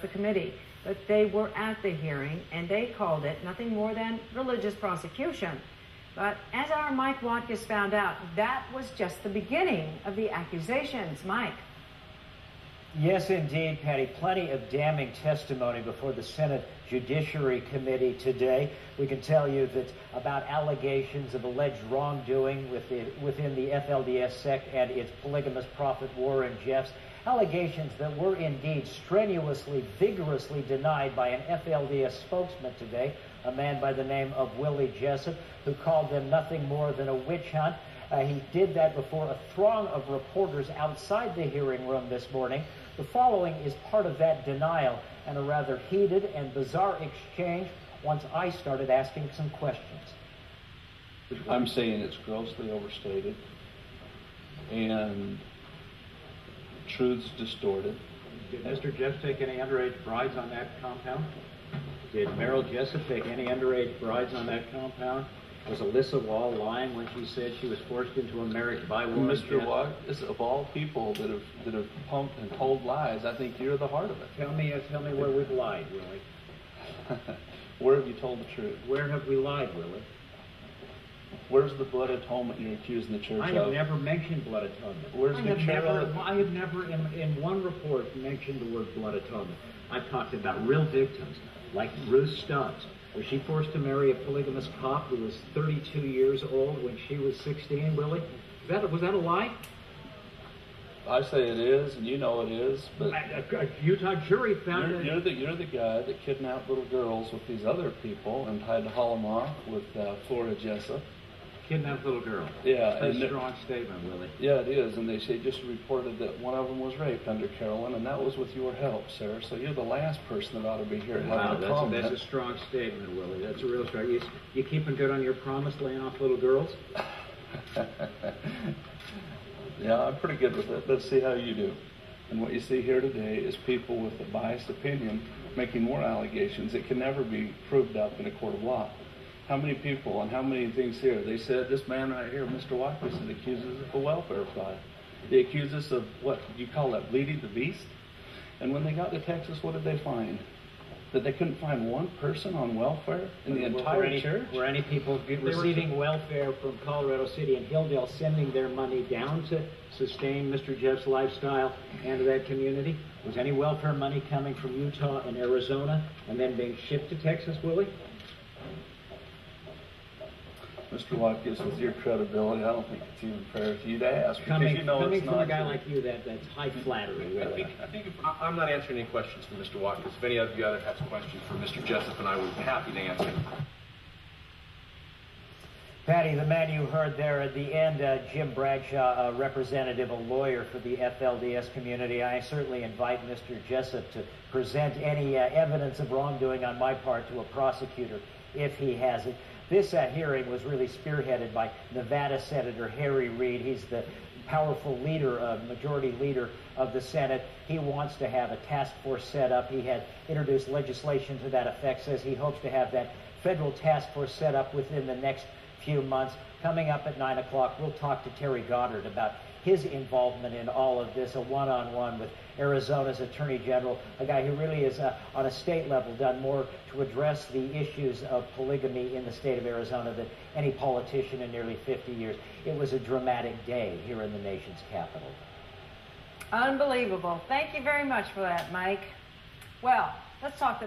the committee. But they were at the hearing, and they called it nothing more than religious prosecution. But as our Mike Watkiss found out, that was just the beginning of the accusations. Mike. Yes, indeed, Patty. Plenty of damning testimony before the Senate Judiciary Committee today. We can tell you that about allegations of alleged wrongdoing within the FLDS sect and its polygamous prophet Warren Jeffs. Allegations that were indeed strenuously, vigorously denied by an FLDS spokesman today, a man by the name of Willie Jessop, who called them nothing more than a witch hunt. He did that before a throng of reporters outside the hearing room this morning. The following is part of that denial and a rather heated and bizarre exchange once I started asking some questions. I'm saying it's grossly overstated and truths distorted. Did Mr. Jeffs take any underage brides on that compound? Did Merrill Jessop take any underage brides on that compound? Was Alyssa Wall lying when she said she was forced into a marriage by Warren Jeffs? Mr. Watkiss, of all people that have pumped and told lies, I think you're the heart of it. Tell me where we've lied, Willie. Where have you told the truth? Where have we lied, Willie? Where's the blood atonement you're accusing the church of? I have never mentioned blood atonement. Where's the church? I have never in one report mentioned the word blood atonement. I've talked about real victims, like Ruth Stubbs. Was she forced to marry a polygamous cop who was 32 years old when she was 16, Willie? Was that a lie? I say it is, and you know it is. But a Utah jury found it. You're the guy that kidnapped little girls with these other people and tried to haul them off with Willie Jessop. Kidnapped little girl. Yeah. That's a strong statement, Willie. Yeah, it is. And they just reported that one of them was raped under Carolyn, and that was with your help, sir. So you're the last person that ought to be here. Wow, that's a strong statement, Willie. That's a real strong. You keeping good on your promise, laying off little girls? Yeah, I'm pretty good with it. Let's see how you do. And what you see here today is people with a biased opinion making more allegations that can never be proved up in a court of law. How many people and how many things here? They said this man right here, Mr. Watkiss, accuses us of a welfare fraud. They accuse us of what you call that, bleeding the beast. And when they got to Texas, what did they find? That they couldn't find one person on welfare in the entire church? Were any people receiving welfare from Colorado City and Hilldale sending their money down to sustain Mr. Jeff's lifestyle and to that community? Was any welfare money coming from Utah and Arizona and then being shipped to Texas, Willie? Mr. Watkiss, with your credibility, I don't think it's even fair to you to ask. Coming from a guy like you, that's high flattery, really. I'm not answering any questions for Mr. Watkiss. If any of you other have questions for Mr. Jessop, and I would be happy to answer. Patty, the man you heard there at the end, Jim Bradshaw, a representative, a lawyer for the FLDS community. I certainly invite Mr. Jessop to present any evidence of wrongdoing on my part to a prosecutor if he has it. This hearing was really spearheaded by Nevada Senator Harry Reid. He's the powerful leader, majority leader of the Senate. He wants to have a task force set up. He had introduced legislation to that effect, says he hopes to have that federal task force set up within the next few months. Coming up at 9 o'clock, we'll talk to Terry Goddard about his involvement in all of this, a one-on-one with Arizona's Attorney General, a guy who really is, on a state level, done more to address the issues of polygamy in the state of Arizona than any politician in nearly 50 years. It was a dramatic day here in the nation's capital. Unbelievable. Thank you very much for that, Mike. Well, let's talk to